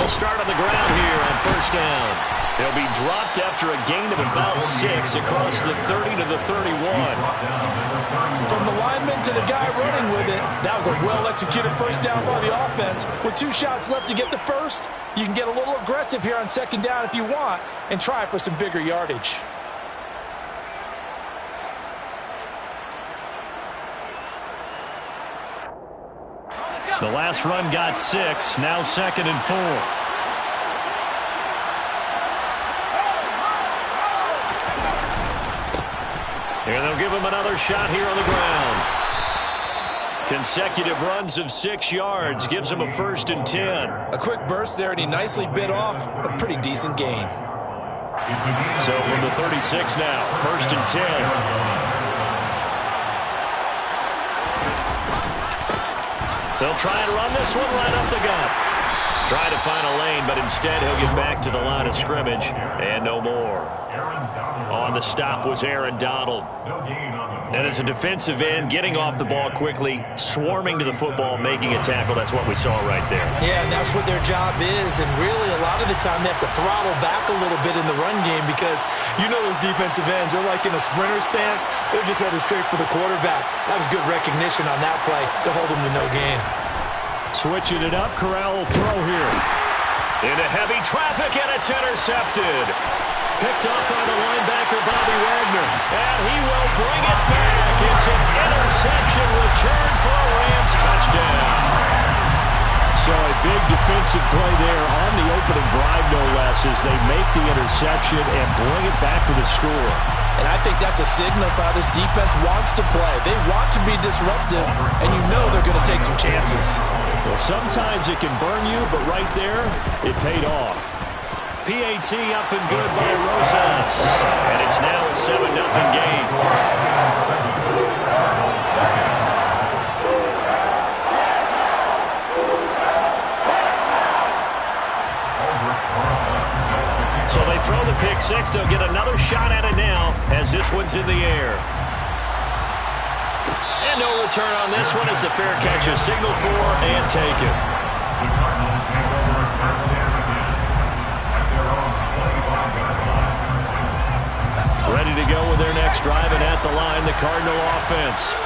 They'll start on the ground here on first down. They'll be dropped after a gain of about 6 across the 30 to the 31. From the lineman to the guy running with it, that was a well-executed first down by the offense. With 2 shots left to get the first, you can get a little aggressive here on second down if you want and try for some bigger yardage. The last run got 6, now 2nd and 4. Here they'll give him another shot here on the ground. Consecutive runs of 6 yards gives him a 1st and 10. A quick burst there, and he nicely bit off a pretty decent gain. So from the 36 now, 1st and 10. They'll try and run this one right up the gut. Try to find a lane, but instead he'll get back to the line of scrimmage and no more. On the stop was Aaron Donald. And as a defensive end, getting off the ball quickly, swarming to the football, making a tackle, that's what we saw right there. Yeah, and that's what their job is, and really a lot of the time they have to throttle back a little bit in the run game because you know those defensive ends, they're like in a sprinter stance, they're just headed straight for the quarterback. That was good recognition on that play to hold them to no gain. Switching it up, Corral will throw here. Into heavy traffic, and it's intercepted. Picked up by the linebacker, Bobby Wagner. And he will bring it back. It's an interception return for a Rams touchdown. So a big defensive play there on the opening drive, no less, as they make the interception and bring it back for the score. And I think that's a signal for how this defense wants to play. They want to be disruptive, and you know they're going to take some chances. Well, sometimes it can burn you, but right there, it paid off. PAT up and good by Rosas. And it's now a 7-0 game. So they throw the pick six. They'll get another shot at it now as this one's in the air. And no return on this one as the fair catch is signaled for and taken. Ready to go with their next drive, and at the line, the Cardinal offense.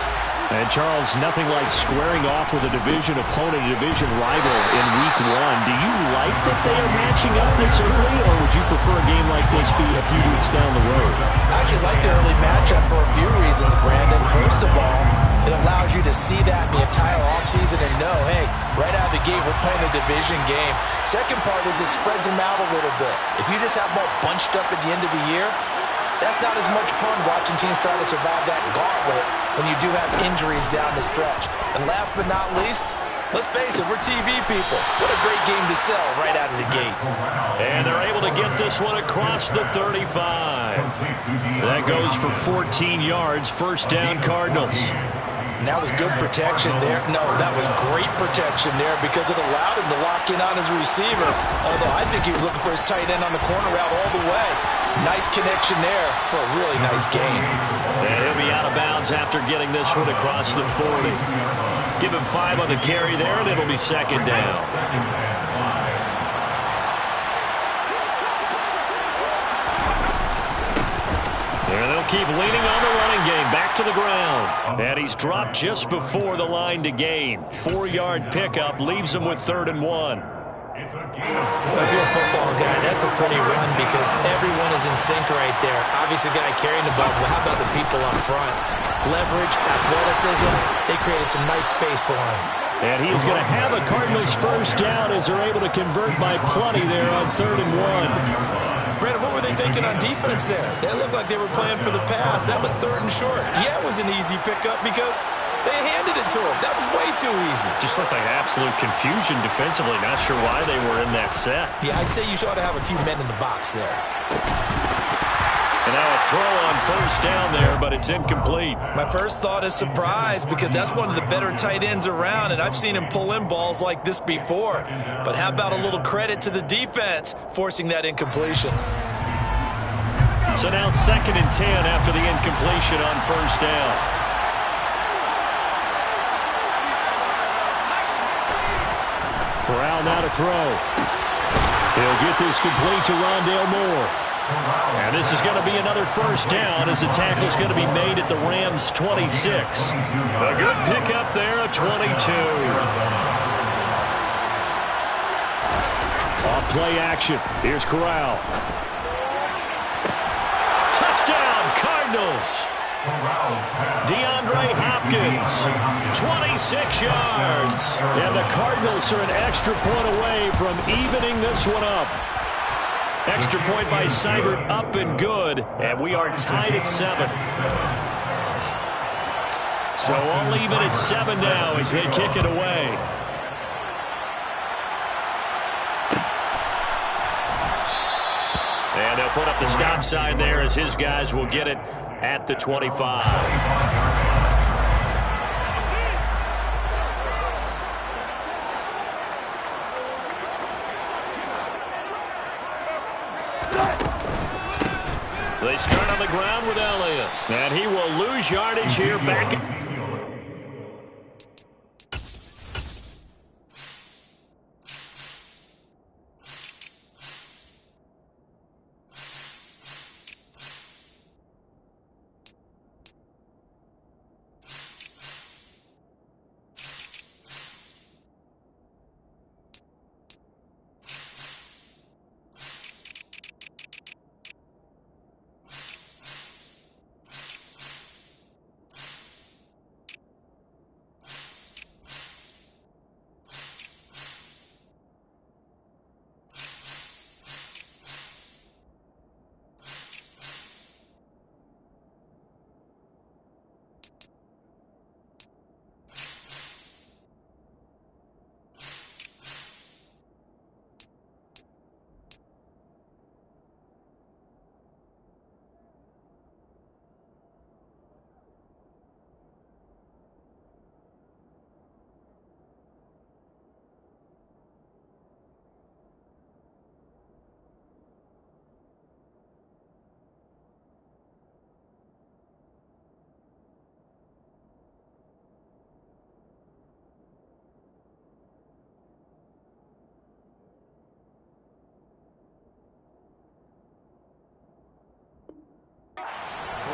And, Charles, nothing like squaring off with a division opponent, a division rival in Week 1. Do you like that they are matching up this early, or would you prefer a game like this be a few weeks down the road? I actually like the early matchup for a few reasons, Brandon. First of all, it allows you to see that the entire offseason and know, hey, right out of the gate, we're playing a division game. Second part is it spreads them out a little bit. If you just have them all bunched up at the end of the year, that's not as much fun watching teams try to survive that gauntlet when you do have injuries down the stretch. And last but not least, let's face it, we're TV people. What a great game to sell right out of the gate. And they're able to get this one across the 35. That goes for 14 yards, first down Cardinals. And that was good protection there. No, that was great protection there because it allowed him to lock in on his receiver. Although I think he was looking for his tight end on the corner route all the way. Nice connection there for a really nice gain. And he'll be out of bounds after getting this one across the 40. Give him 5 on the carry there, and it'll be second down. There they'll keep leaning on the running game. Back to the ground. And he's dropped just before the line to gain. 4-yard pickup leaves him with 3rd and 1. If you're a football guy, that's a pretty run because everyone is in sync right there. Obviously, the guy carrying the ball, but how about the people up front? Leverage, athleticism, they created some nice space for him. And he's going to have a Cardinals first down as they're able to convert by plenty there on 3rd and 1. Brandon, what were they thinking on defense there? They looked like they were playing for the pass. That was 3rd and short. Yeah, it was an easy pickup because they handed it to him. That was way too easy. Just looked like absolute confusion defensively. Not sure why they were in that set. Yeah, I'd say you should have a few men in the box there. And now a throw on first down there, but it's incomplete. My first thought is surprise because that's one of the better tight ends around, and I've seen him pull in balls like this before. But how about a little credit to the defense forcing that incompletion? So now 2nd and 10 after the incompletion on first down. Corral now to throw. He'll get this complete to Rondale Moore. And this is going to be another first down as the tackle is going to be made at the Rams' 26. A good pickup there, a 22. Off play action. Here's Corral. Touchdown, Cardinals. DeAndre Hopkins, 26 yards. And the Cardinals are an extra point away from evening this one up. Extra point by Seibert, up and good. And we are tied at 7. So all even at 7 now as they kick it away. And they'll put up the stop sign there as his guys will get it at the 25. They start on the ground with Elliott. And he will lose yardage here back.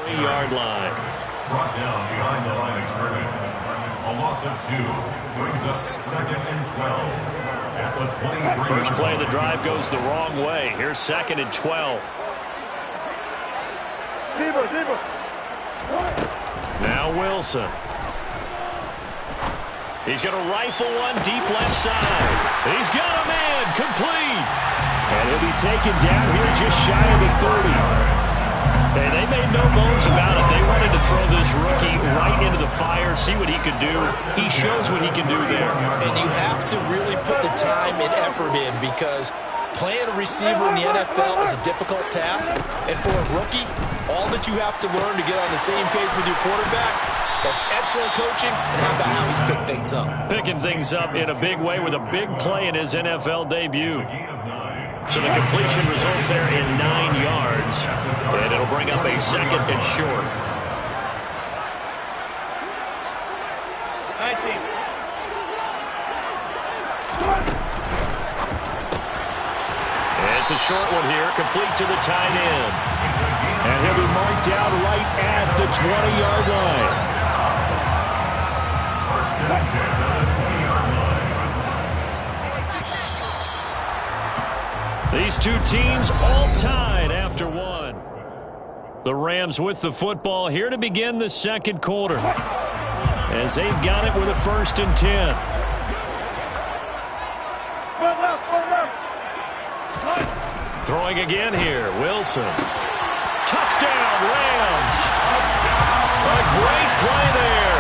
Yard line. Brought down behind the line of scrimmage. A loss of 2 brings up 2nd and 12 at the 23. First play of the drive goes the wrong way. Here's 2nd and 12. Deeper. Now Wilson. He's going to rifle one deep left side. He's got a man complete. And he'll be taken down here just shy of the 30. And they made no bones about it. They wanted to throw this rookie right into the fire, see what he could do. He shows what he can do there. And you have to really put the time and effort in because playing a receiver in the NFL is a difficult task. And for a rookie, all that you have to learn to get on the same page with your quarterback, that's excellent coaching. And how about how he's picked things up? Picking things up in a big way with a big play in his NFL debut. So the completion results there in 9 yards. And it'll bring up a 2nd and short. 19. And it's a short one here, complete to the tight end. And he'll be marked down right at the 20-yard line. First and 10 at the 20-yard line. These two teams all tied after 1. The Rams with the football here to begin the second quarter. As they've got it with a 1st and 10. Throwing again here, Wilson. Touchdown, Rams. A great play there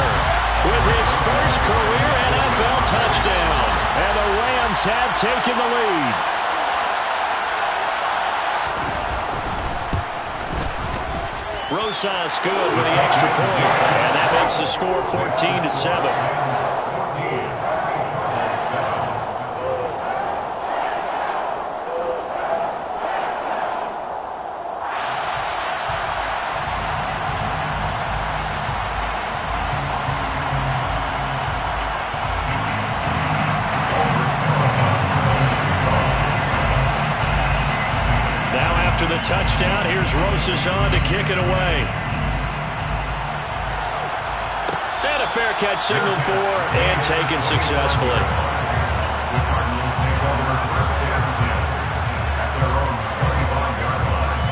with his first career NFL touchdown. And the Rams have taken the lead. Rosas good with the extra point, and that makes the score 14-7. touchdown. Here's Rosas on to kick it away. And a fair catch signaled for and taken successfully. The Cardinals take over first and 10 at their own 25-yard line.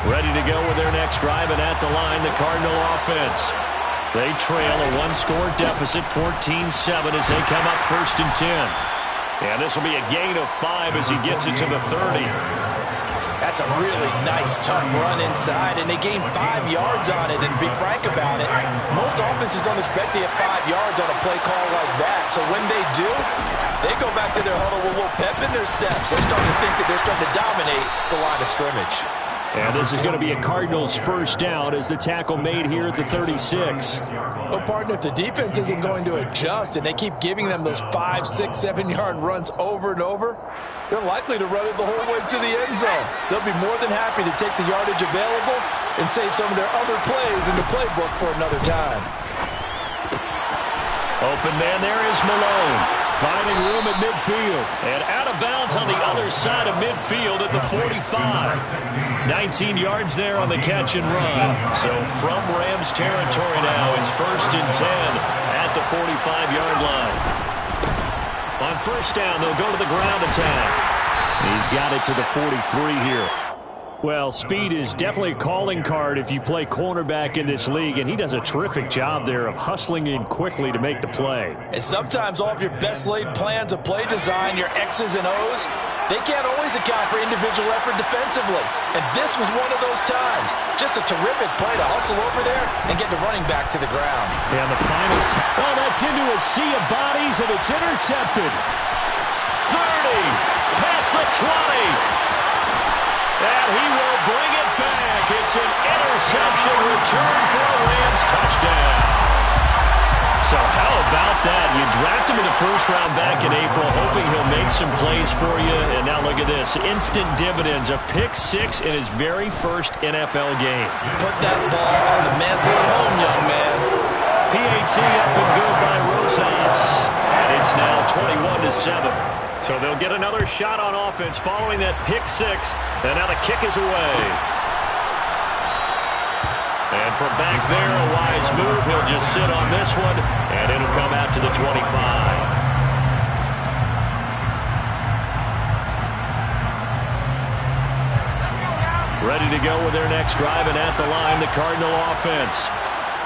Ready to go with their next drive, and at the line, the Cardinal offense. They trail a one-score deficit, 14-7, as they come up first and 10. And this will be a gain of 5 as he gets it to the 30. That's a really nice, tough run inside, and they gained 5 yards on it. And to be frank about it, most offenses don't expect to get 5 yards on a play call like that. So when they do, they go back to their huddle with a little pep in their steps. They start to think that they're starting to dominate the line of scrimmage. And this is going to be a Cardinals first down as the tackle made here at the 36. Well, partner, if the defense isn't going to adjust and they keep giving them those 5, 6, 7-yard runs over and over, they're likely to run it the whole way to the end zone. They'll be more than happy to take the yardage available and save some of their other plays in the playbook for another time. Open man there is Malone. Finding room at midfield. And out of bounds on the other side of midfield at the 45. 19 yards there on the catch and run. So from Rams territory now, it's first and 10 at the 45-yard line. On first down, they'll go to the ground attack. He's got it to the 43 here. Well, speed is definitely a calling card if you play cornerback in this league, and he does a terrific job there of hustling in quickly to make the play. And sometimes all of your best laid plans of play design, your X's and O's, they can't always account for individual effort defensively. And this was one of those times. Just a terrific play to hustle over there and get the running back to the ground. And the final oh, that's into a sea of bodies, and it's intercepted. 30, past the 20. And he will bring it back. It's an interception return for a Rams touchdown. So how about that? You draft him in the first round back in April, hoping he'll make some plays for you. And now look at this. Instant dividends. A pick 6 in his very first NFL game. Put that ball on the mantle at home, young man. PAT up and good by Rosas. And it's now 21-7. So they'll get another shot on offense following that pick 6. And now the kick is away. And from back there, a wise move. He'll just sit on this one, and it'll come out to the 25. Ready to go with their next drive, and at the line, the Cardinal offense.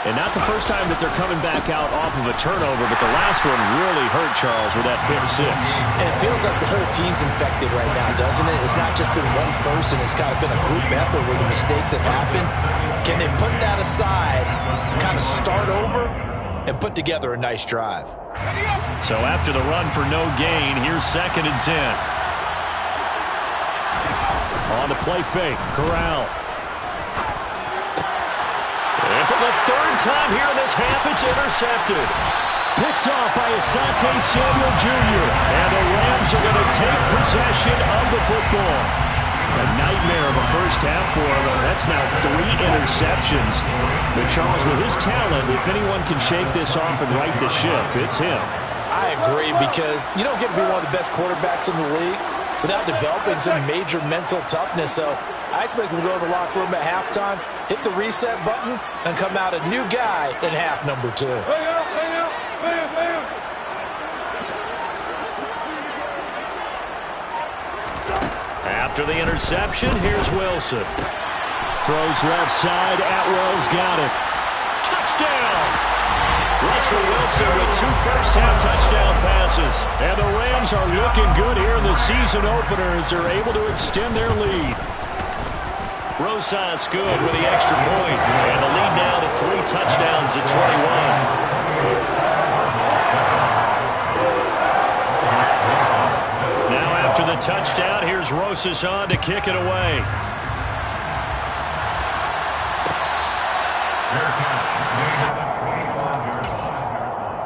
And not the first time that they're coming back out off of a turnover, but the last one really hurt Charles with that pick 6. And it feels like the whole team's infected right now, doesn't it? It's not just been one person. It's kind of been a group effort where the mistakes have happened. Can they put that aside, kind of start over, and put together a nice drive? So after the run for no gain, here's second and 10. On the play fake, Corral. And for the third time here in this half, it's intercepted. Picked off by Asante Samuel Jr. And the Rams are going to take possession of the football. A nightmare of a first half for him. That's now 3 interceptions. But Charles, with his talent, if anyone can shake this off and right the ship, it's him. I agree, because you don't get to be one of the best quarterbacks in the league without developing some major mental toughness. So I expect him to go to the locker room at halftime, hit the reset button, and come out a new guy in half number 2. After the interception, here's Wilson. Throws left side. Atwell's got it. Touchdown! Russell Wilson with 2 first-half touchdown passes. And the Rams are looking good here in the season opener as they're able to extend their lead. Rosas good with the extra point. And the lead now to 3 touchdowns at 21. Now after the touchdown, here's Rosas on to kick it away.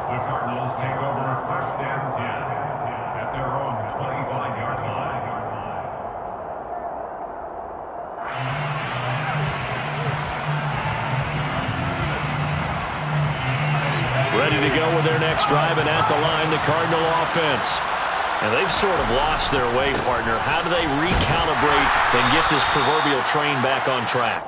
The Cardinals take over first and 10 at their own 25-yard line. Ready to go with their next drive, and at the line, the Cardinal offense. And they've sort of lost their way, partner. How do they recalibrate and get this proverbial train back on track?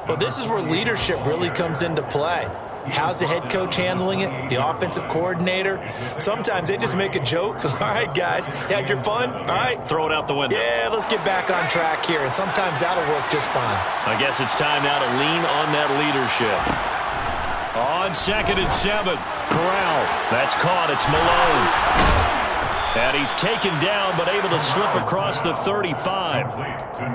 Well, this is where leadership really comes into play. How's the head coach handling it? The offensive coordinator? Sometimes they just make a joke. All right, guys, had your fun? All right. Throw it out the window. Yeah, let's get back on track here. And sometimes that'll work just fine. I guess it's time now to lean on that leadership. On 2nd and 7. Corral. That's caught. It's Malone. And he's taken down, but able to slip across the 35.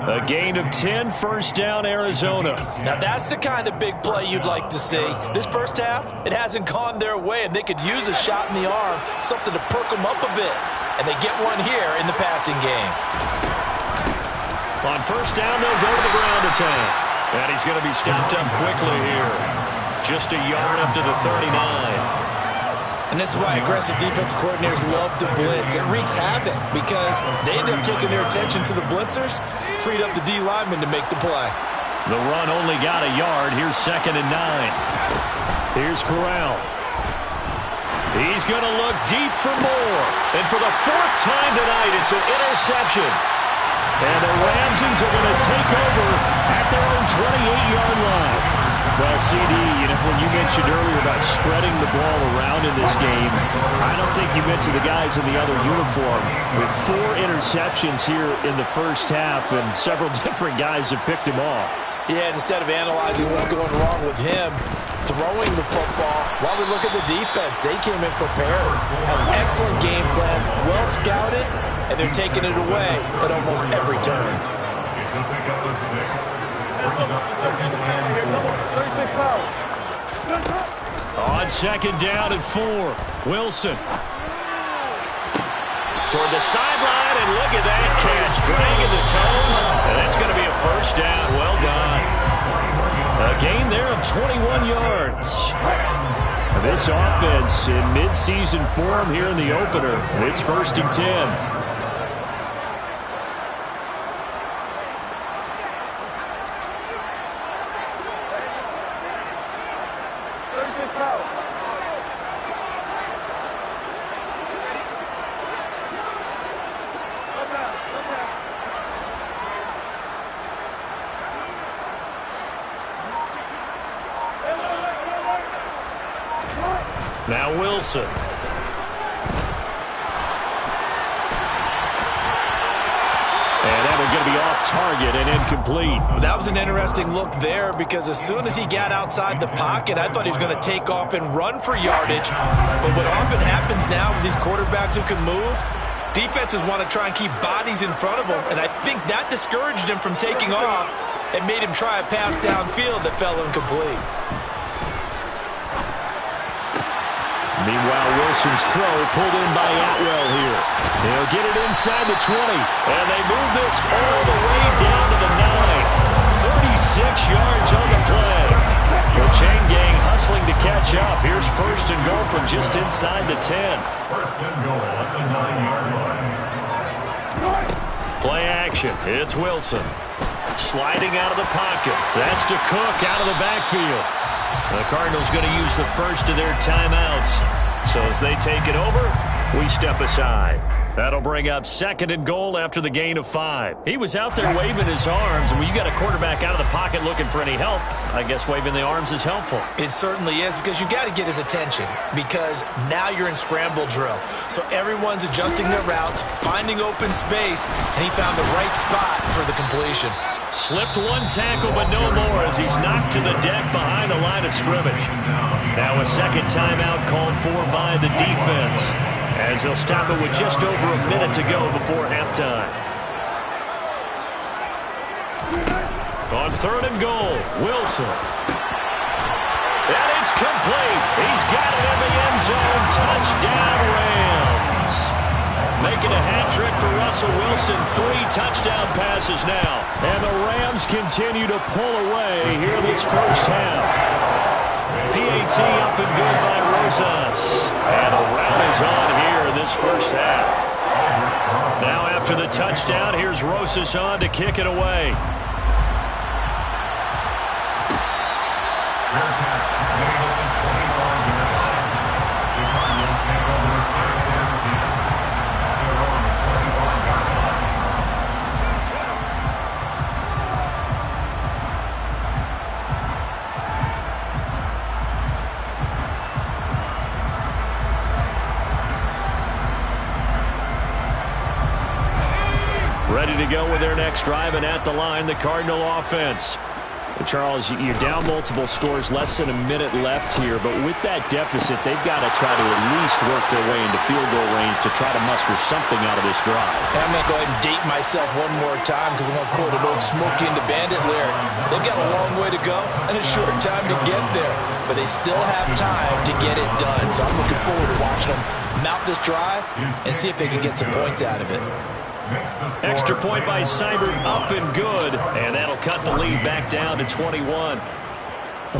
A gain of 10, first down, Arizona. Now, that's the kind of big play you'd like to see. This first half, it hasn't gone their way, and they could use a shot in the arm, something to perk them up a bit. And they get one here in the passing game. On first down, they'll go to the ground attack. And he's going to be stopped up quickly here. Just a yard up to the 39. And this is why aggressive defensive coordinators love to blitz. It wreaks havoc because they end up taking their attention to the blitzers, freed up the D lineman to make the play. The run only got a yard. Here's 2nd and 9. Here's Corral. He's going to look deep for more. And for the 4th time tonight, it's an interception. And the Ramses are going to take over at their own 28-yard line. Well, CD, when you mentioned earlier about spreading the ball around in this game, I don't think you mentioned the guys in the other uniform. With 4 interceptions here in the first half, and several different guys have picked him off. Yeah, instead of analyzing what's going wrong with him, throwing the football, while we look at the defense, they came in prepared, had an excellent game plan, well scouted, and they're taking it away at almost every turn. It's a pickup of 6. Brings up 2nd and 4. On 2nd down and 4, Wilson. Toward the sideline, and look at that catch, dragging the toes, and that's going to be a first down. Well done. A gain there of 21 yards. This offense in midseason form here in the opener. It's 1st and 10. Now Wilson. And that will get to be off target and incomplete. That was an interesting look there because as soon as he got outside the pocket, I thought he was going to take off and run for yardage. But what often happens now with these quarterbacks who can move, defenses want to try and keep bodies in front of them, and I think that discouraged him from taking off and made him try a pass downfield that fell incomplete. Meanwhile, Wilson's throw pulled in by Atwell here. They'll get it inside the 20, and they move this all the way down to the 9. 36 yards on the play. The chain gang hustling to catch up. Here's 1st and goal from just inside the 10. 1st and goal at the 9-yard line. Play action. It's Wilson. Sliding out of the pocket. That's to Cook out of the backfield. The Cardinals going to use the first of their timeouts. So as they take it over, we step aside. That'll bring up 2nd and goal after the gain of 5. He was out there waving his arms, and when you got a quarterback out of the pocket looking for any help, I guess waving the arms is helpful. It certainly is because you got to get his attention because now you're in scramble drill. So everyone's adjusting their routes, finding open space, and he found the right spot for the completion. Slipped one tackle, but no more as he's knocked to the deck behind the line of scrimmage. Now a 2nd timeout called for by the defense as they'll stop it with just over a minute to go before halftime. On 3rd and goal, Wilson. And it's complete. He's got it in the end zone. Touchdown, Rams. Making a hat trick for Russell Wilson. 3 touchdown passes now. And the Rams continue to pull away here this first half. PAT up and good by Rosas. And a round is on here in this first half. Now after the touchdown, here's Rosas on to kick it away. ready to go with their next drive, and at the line, the Cardinal offense. Charles, you're down multiple scores, less than a minute left here, but with that deficit, they've got to try to at least work their way into field goal range to try to muster something out of this drive. I'm going to go ahead and date myself one more time because I'm going to quote an old Smokey and the Bandit lyric. They've got a long way to go and a short time to get there, but they still have time to get it done. So I'm looking forward to watching them mount this drive and see if they can get some points out of it. Extra point by Seibert, up and good, and that'll cut the lead back down to 21.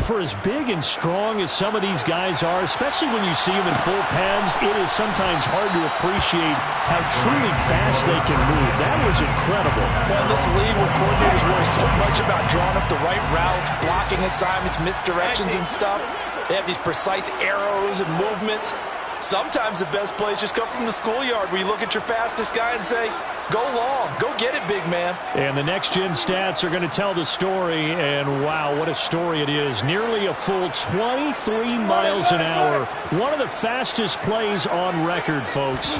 For as big and strong as some of these guys are, especially when you see them in full pads, it is sometimes hard to appreciate how truly fast they can move. That was incredible. Well, this league where coordinators worry so much about drawing up the right routes, blocking assignments, misdirections and stuff. They have these precise arrows and movements. Sometimes the best plays just come from the schoolyard where you look at your fastest guy and say, go long, go get it, big man. And the next-gen stats are going to tell the story, and wow, what a story it is. Nearly a full 23 miles an hour. One of the fastest plays on record, folks.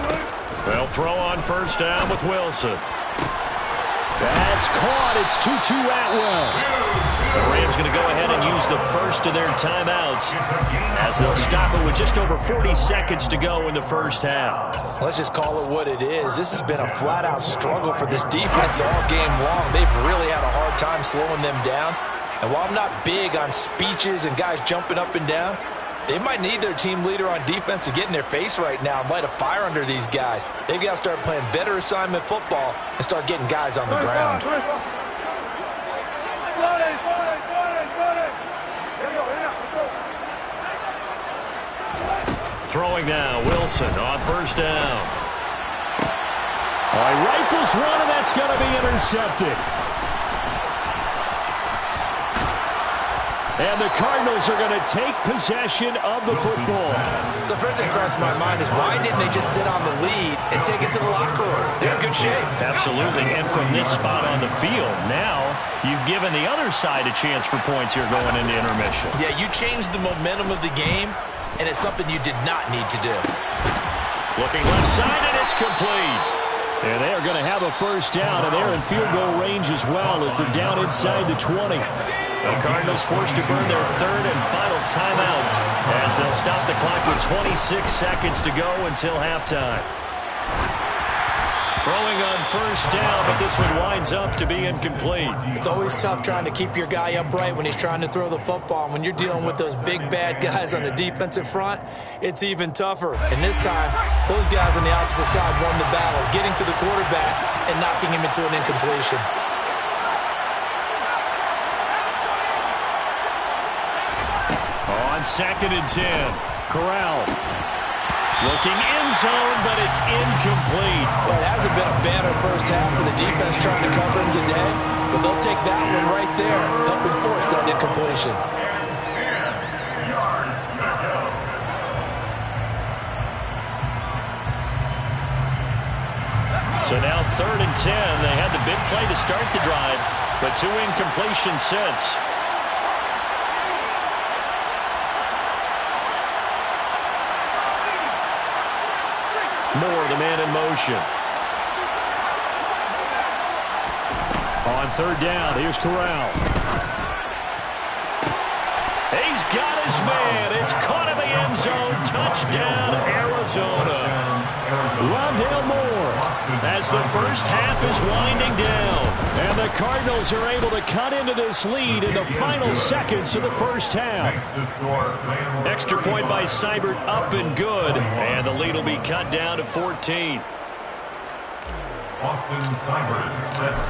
They'll throw on first down with Wilson. That's caught. It's 2-2 Atwell. The Rams going to go ahead and use the first of their timeouts as they'll stop it with just over 40 seconds to go in the first half. Let's just call it what it is. This has been a flat-out struggle for this defense all game long. They've really had a hard time slowing them down. And while I'm not big on speeches and guys jumping up and down, they might need their team leader on defense to get in their face right now and light a fire under these guys. They've got to start playing better assignment football and start getting guys on the ground. Throwing now, Wilson on first down. All right, rifles one, and that's going to be intercepted. And the Cardinals are going to take possession of the football. So first thing crossed my mind is why didn't they just sit on the lead and take it to the locker room? They're in good shape. Absolutely, and from this spot on the field, now you've given the other side a chance for points here going into intermission. Yeah, you changed the momentum of the game, and it's something you did not need to do. Looking left side, and it's complete. And they are going to have a first down, and they're in field goal range as well as they're down inside the 20. The Cardinals forced to burn their third and final timeout as they'll stop the clock with 26 seconds to go until halftime. Throwing on first down, but this one winds up to be incomplete. It's always tough trying to keep your guy upright when he's trying to throw the football. When you're dealing with those big, bad guys on the defensive front, it's even tougher. And this time, those guys on the opposite side won the battle, getting to the quarterback and knocking him into an incompletion. On 2nd and 10, Corral. Looking end zone, but it's incomplete. Well, it hasn't been a banner first half for the defense trying to cover him today, but they'll take that one right there, helping force that incompletion. So now 3rd and 10. They had the big play to start the drive, but 2 incompletions since. Moore, the man in motion. On 3rd down, here's Corral. He's got his man. It's caught in the end zone. Touchdown, Arizona. Rondale Moore as the first half is winding down. And the Cardinals are able to cut into this lead in the final seconds of the first half. Extra point by Seibert, up and good. And the lead will be cut down to 14.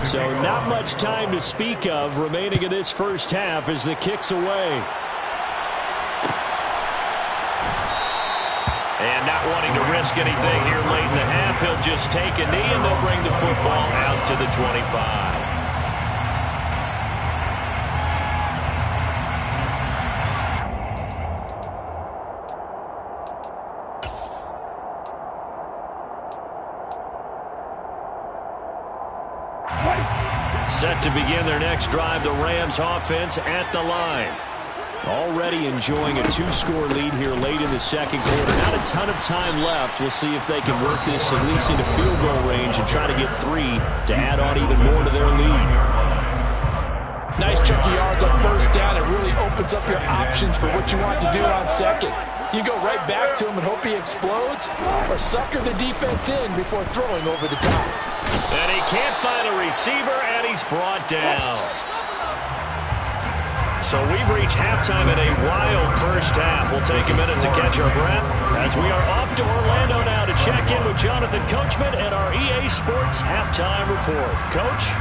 So not much time to speak of remaining in this first half as the kick's away. And not wanting to risk anything here late in the half, he'll just take a knee and they'll bring the football out to the 25. Set to begin their next drive, the Rams offense at the line. Already enjoying a two-score lead here late in the second quarter. Not a ton of time left. We'll see if they can work this at least into field goal range and try to get 3 to add on even more to their lead. Nice chunk of yards on first down. It really opens up your options for what you want to do on second. You go right back to him and hope he explodes, or sucker the defense in before throwing over the top. And he can't find a receiver, and he's brought down. So we've reached halftime in a wild first half. We'll take a minute to catch our breath as we are off to Orlando now to check in with Jonathan Coachman and our EA Sports Halftime Report. Coach?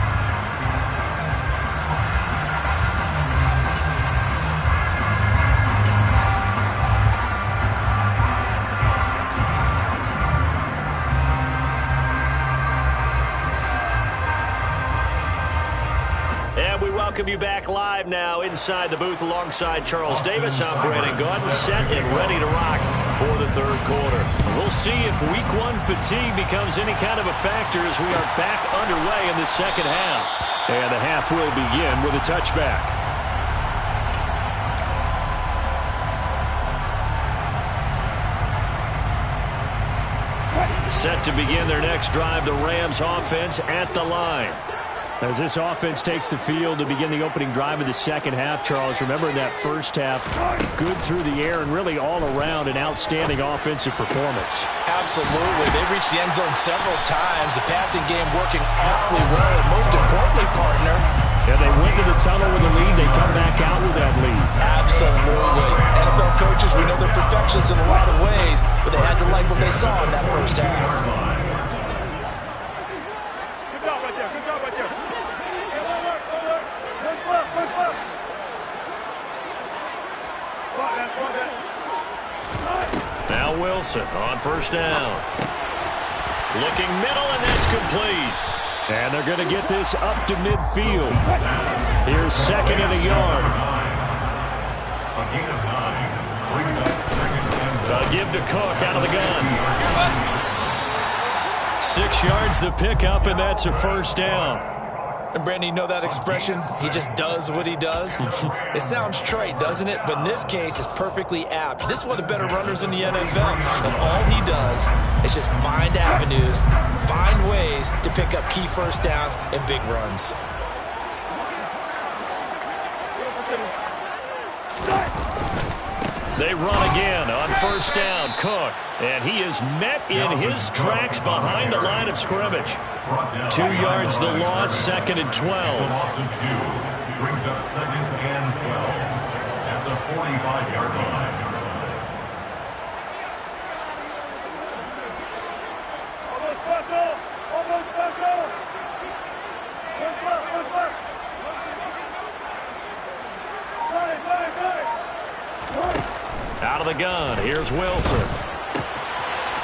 Welcome you back live now inside the booth alongside Charles Davis. I'm Brandon Gaudin, set and ready to rock for the third quarter. We'll see if week 1 fatigue becomes any kind of a factor as we are back underway in the second half. And the half will begin with a touchback. Set to begin their next drive, the Rams offense at the line. As this offense takes the field to begin the opening drive of the second half, Charles, remember that first half, good through the air and really all around an outstanding offensive performance. Absolutely. They reached the end zone several times. The passing game working awfully well, and most importantly, partner, yeah, they went to the tunnel with a lead. They come back out with that lead. Absolutely. NFL coaches, we know they're perfectionists in a lot of ways, but they had to like what they saw in that first half. Now Wilson on first down. Looking middle, and that's complete. And they're going to get this up to midfield. Here's second and a yard. They'll give to Cook out of the gun. 6 yards the pickup, and that's a first down. And Brandon, you know that expression? He just does what he does. It sounds trite, doesn't it? But in this case, it's perfectly apt. This is one of the better runners in the NFL. And all he does is just find avenues, find ways to pick up key first downs and big runs. They run again on first down. Cook. And he is met in his tracks behind the line of scrimmage. 2 yards the loss, second and 12. Loss of 2 brings up second and 12 at the 45-yard line. Out of the gun, here's Wilson.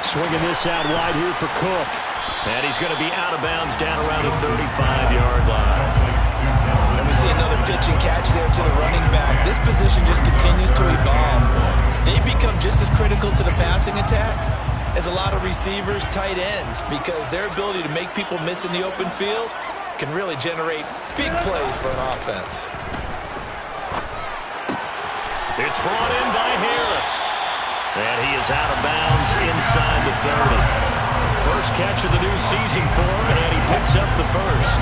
Swinging this out wide here for Cook. And he's going to be out of bounds down around the 35-yard line. And we see another pitch and catch there to the running back. This position just continues to evolve. They become just as critical to the passing attack as a lot of receivers, tight ends, because their ability to make people miss in the open field can really generate big plays for an offense. It's brought in by Harris. And he is out of bounds inside the 30. First catch of the new season for him, and he picks up the first.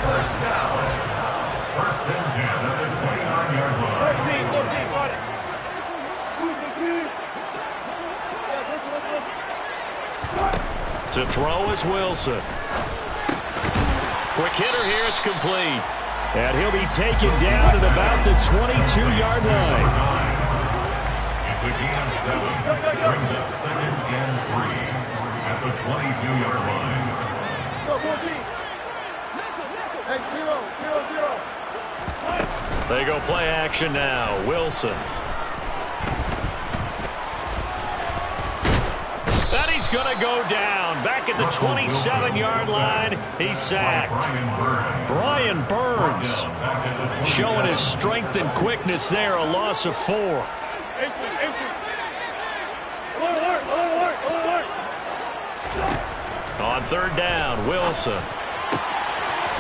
First down. First and 10 at the 29-yard line. To throw is Wilson. Quick hitter here, it's complete. And he'll be taken down at about the 22-yard line. It's a gain of 7. Brings up second and 3 at the 22-yard line. They go play action now. Wilson. And he's going to go down. Back at the 27-yard line, he's sacked. Brian Burns showing his strength and quickness there. A loss of 4. On third down, Wilson.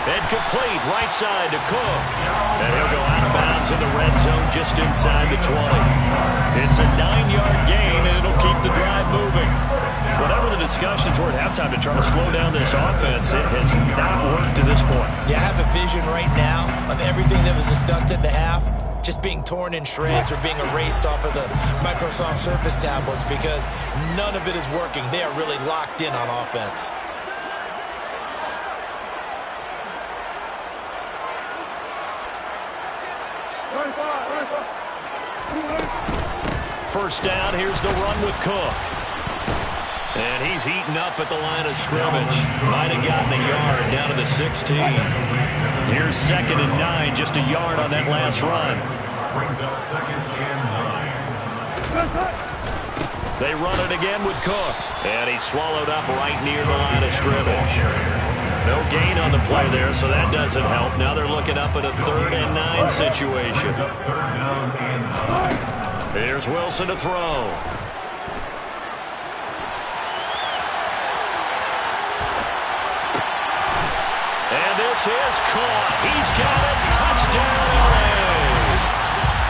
And complete right side to Cook. And he'll go out of bounds in the red zone just inside the 20. It's a 9-yard gain, and it'll keep the drive moving. Whatever the discussions were at halftime to try to slow down this offense, it has not worked to this point. Yeah, I have a vision right now of everything that was discussed at the half just being torn in shreds or being erased off of the Microsoft Surface tablets because none of it is working. They are really locked in on offense. First down, here's the run with Cook. And he's heating up at the line of scrimmage. Might have gotten a yard down to the 16. Here's 2nd and 9, just a yard on that last run. Brings up 2nd and 9. They run it again with Cook. And he's swallowed up right near the line of scrimmage. No gain on the play there, so that doesn't help. Now they're looking up at a 3rd and 9 situation. Here's Wilson to throw. And this is caught. He's got it. Touchdown, LA.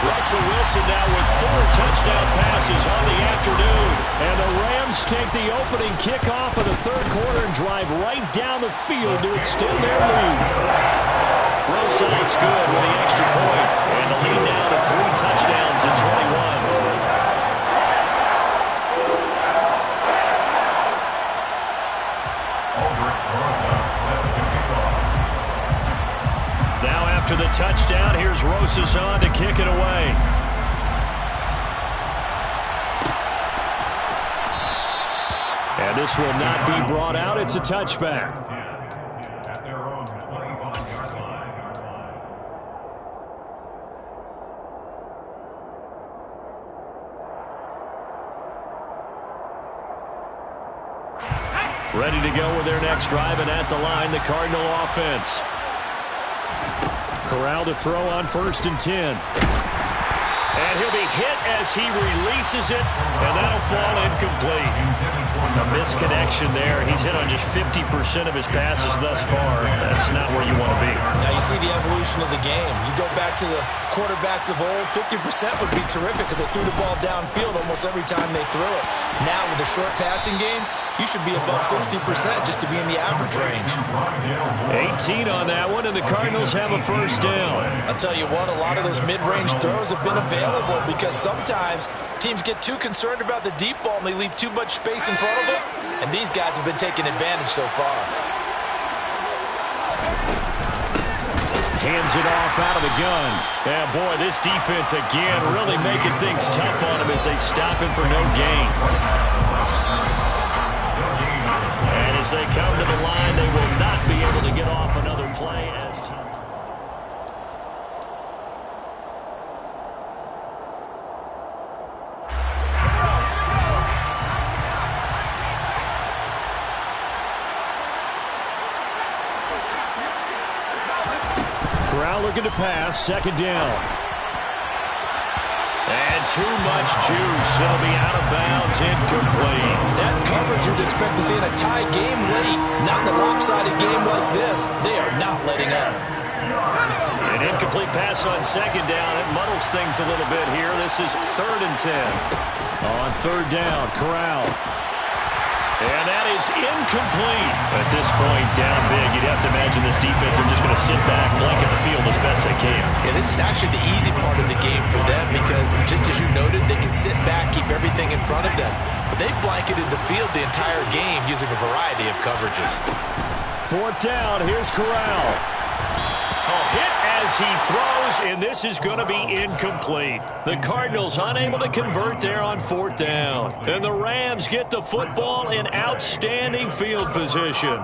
Russell Wilson now with 4 touchdown passes on the afternoon. And the Rams take the opening kickoff of the 3rd quarter and drive right down the field to extend their lead. Rose's good with the extra point. And the lead now to 3 touchdowns in 21. Now after the touchdown, here's Rosas on to kick it away. And this will not be brought out. It's a touchback. At their own 25-yard line. Ready to go with their next drive, and at the line, the Cardinal offense. Corral to throw on 1st and 10. And he'll be hit as he releases it, and that'll fall incomplete. A misconnection there. He's hit on just 50% of his passes thus far. That's not where you want to be. Now you see the evolution of the game. You go back to the quarterbacks of old, 50% would be terrific because they threw the ball downfield almost every time they threw it. Now with the short passing game, you should be above 60% just to be in the average range. 18 on that one, and the Cardinals have a 1st down. I'll tell you what, a lot of those mid-range throws have been available because sometimes teams get too concerned about the deep ball and they leave too much space in front of them, and these guys have been taking advantage so far. Hands it off out of the gun. Yeah, boy, this defense again really making things tough on him as they stop him for no gain. And as they come to the line, they will not be able to get off another play as time. Corral looking to pass, 2nd down. And too much juice. It'll be out of bounds, incomplete. That's coverage you'd expect to see in a tie game late. Not in a lopsided game like this. They are not letting up. An incomplete pass on 2nd down. It muddles things a little bit here. This is 3rd and 10. On 3rd down, Corral. And that is incomplete. At this point, down big, you'd have to imagine this defense are just going to sit back, blanket the field as best they can. Yeah, this is actually the easy part of the game for them because, just as you noted, they can sit back, keep everything in front of them. But they've blanketed the field the entire game using a variety of coverages. 4th down, here's Corral. Hit as he throws, and this is going to be incomplete. The Cardinals unable to convert there on 4th down. And the Rams get the football in outstanding field position.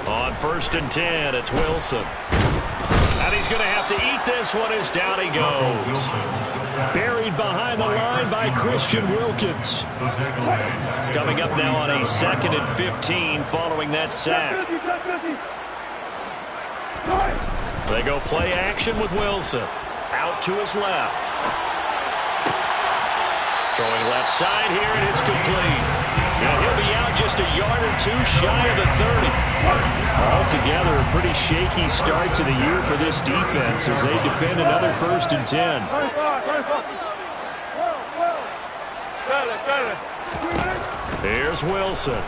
On 1st and 10, it's Wilson. And he's going to have to eat this one as down he goes. Buried behind the line by Christian Wilkins. Coming up now on a 2nd and 15 following that sack. They go play action with Wilson. Out to his left. Throwing left side here, and it's complete. Now he'll be out just a yard or two shy of the 30. Altogether, a pretty shaky start to the year for this defense as they defend another 1st and 10. Here's Wilson.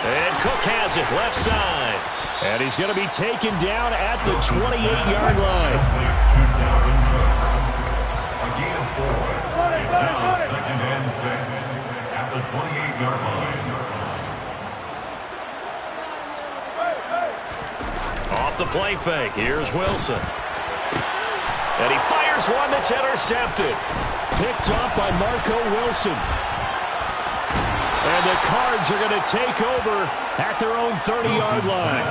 And Cook has it left side. And he's going to be taken down at the 28-yard line. A gain of 4. It's now 2nd and 6 at the 28-yard line. Off the play fake. Here's Wilson. And he fires one that's intercepted. Picked off by Marco Wilson. And the Cards are going to take over at their own 30-yard line.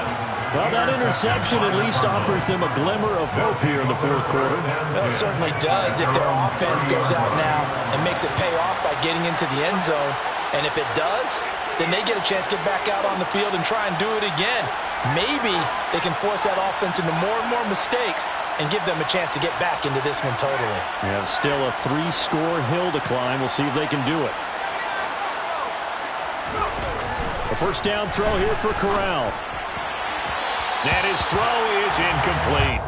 Well, that interception at least offers them a glimmer of hope here in the 4th quarter. Well, it certainly does if their offense goes out now and makes it pay off by getting into the end zone. And if it does, then they get a chance to get back out on the field and try and do it again. Maybe they can force that offense into more and more mistakes and give them a chance to get back into this one totally. They have still a 3-score hill to climb. We'll see if they can do it. A 1st down throw here for Corral. And his throw is incomplete.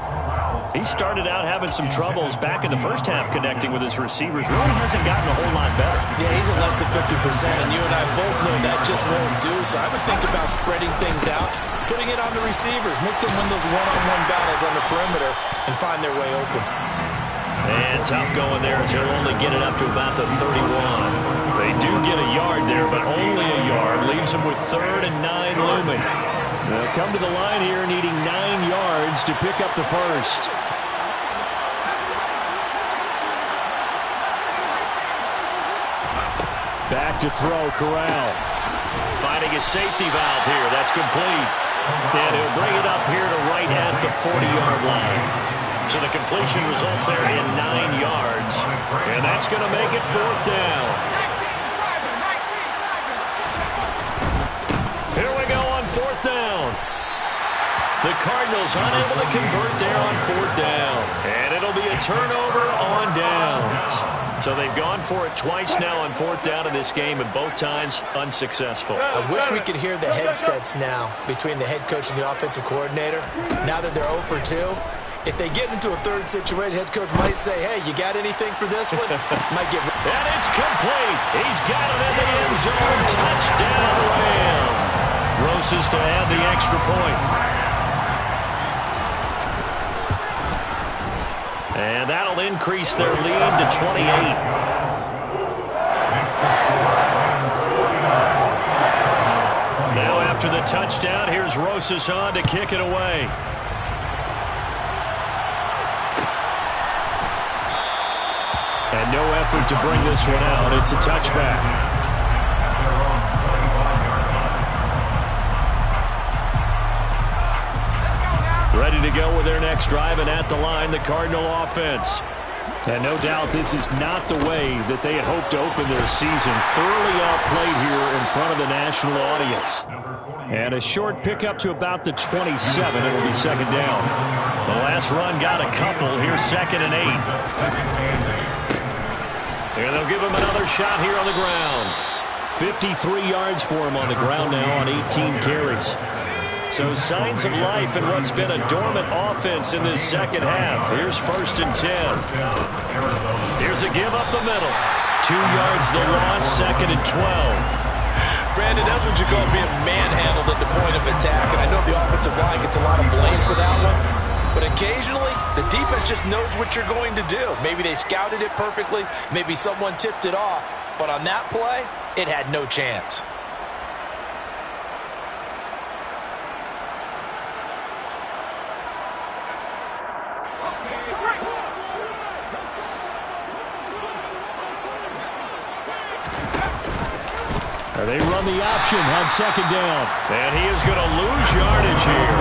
He started out having some troubles back in the 1st half connecting with his receivers. Really hasn't gotten a whole lot better. Yeah, he's at less than 50%, and you and I both know that just won't do. So I would think about spreading things out, putting it on the receivers, make them win those one-on-one battles on the perimeter, and find their way open. And tough going there as he'll only get it up to about the 31. They do get a yard there, but only a yard. Leaves them with 3rd and 9 looming. They'll come to the line here needing 9 yards to pick up the 1st. Back to throw, Corral. Finding his safety valve here. That's complete. And he'll bring it up here to right at the 40-yard line. So the completion results there in 9 yards. And that's going to make it 4th down. Here we go on 4th down. The Cardinals unable to convert there on 4th down. And it'll be a turnover on downs. So they've gone for it twice now on 4th down in this game, and both times unsuccessful. I wish we could hear the headsets now between the head coach and the offensive coordinator. Now that they're 0 for 2. If they get into a 3rd situation, head coach might say, hey, you got anything for this one? Might get. And it's complete. He's got it in the end zone. Touchdown, Lamb. Roses to add the extra point. And that'll increase their lead to 28. Now after the touchdown, here's Roses on to kick it away. And no effort to bring this one out. It's a touchback. Ready to go with their next drive, and at the line, the Cardinal offense. And no doubt this is not the way that they had hoped to open their season. Thoroughly outplayed here in front of the national audience. And a short pickup to about the 27. It'll be 2nd down. The last run got a couple. Here's 2nd and 8. And they'll give him another shot here on the ground. 53 yards for him on the ground now on 18 carries. So signs of life in what's been a dormant offense in this 2nd half. Here's 1st and 10. Here's a give up the middle. 2 yards the loss, 2nd and 12. Brandon, that's what you call being manhandled at the point of attack. And I know the offensive line gets a lot of blame for that one. But occasionally, the defense just knows what you're going to do. Maybe they scouted it perfectly. Maybe someone tipped it off. But on that play, it had no chance. They run the option on 2nd down. And he is going to lose yardage here.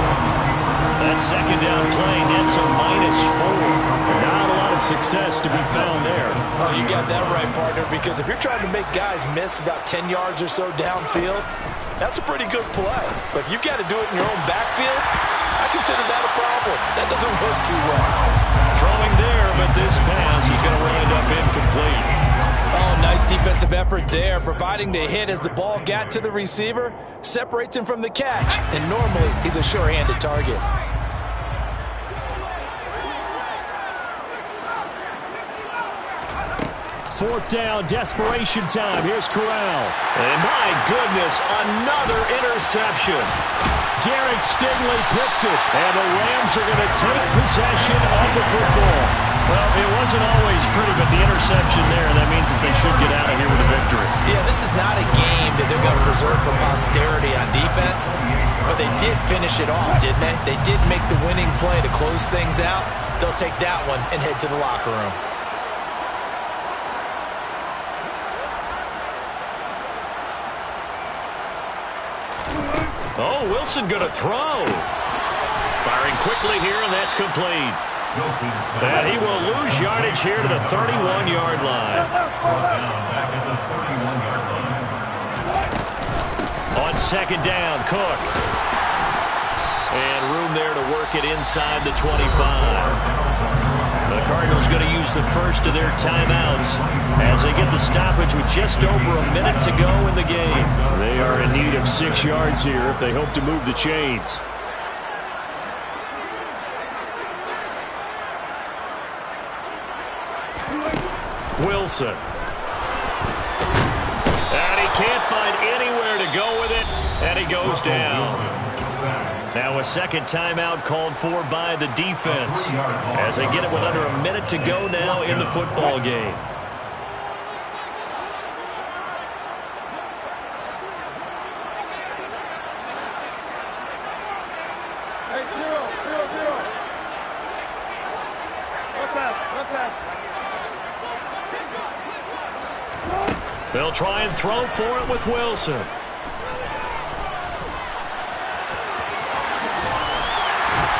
That's second down play, that's a -4. Not a lot of success to be found there. Oh, you got that right, partner, because if you're trying to make guys miss about 10 yards or so downfield, that's a pretty good play. But if you've got to do it in your own backfield, I consider that a problem. That doesn't work too well. Throwing there, but this pass is going to wind up incomplete. Oh, nice defensive effort there, providing the hit as the ball got to the receiver, separates him from the catch, and normally he's a sure-handed target. Fourth down, desperation time. Here's Corral. And my goodness, another interception. Derek Stingley picks it, and the Rams are going to take possession of the football. Well, it wasn't always pretty, but the interception there, that means that they should get out of here with a victory. Yeah, this is not a game that they're going to preserve for posterity on defense, but they did finish it off, didn't they? They did make the winning play to close things out. They'll take that one and head to the locker room. Oh, Wilson going to throw. Firing quickly here, and that's complete. And he will lose yardage here to the 31-yard line. On second down, Cook. And room there to work it inside the 25. The Cardinals going to use the first of their timeouts as they get the stoppage with just over a minute to go in the game. They are in need of 6 yards here if they hope to move the chains. Wilson. And he can't find anywhere to go with it, and he goes down. Now a second timeout called for by the defense as they get it with under a minute to go now in the football game. They'll try and throw for it with Wilson.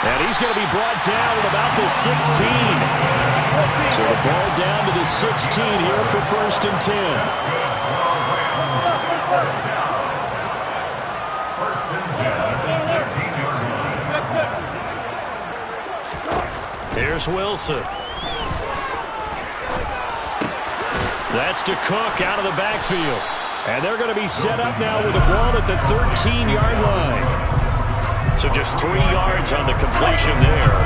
And he's going to be brought down at about the 16. So the ball down to the 16 here for 1st and 10. Here's Wilson. That's to Cook out of the backfield. And they're going to be set up now with a ball at the 13-yard line. So just 3 yards on the completion there.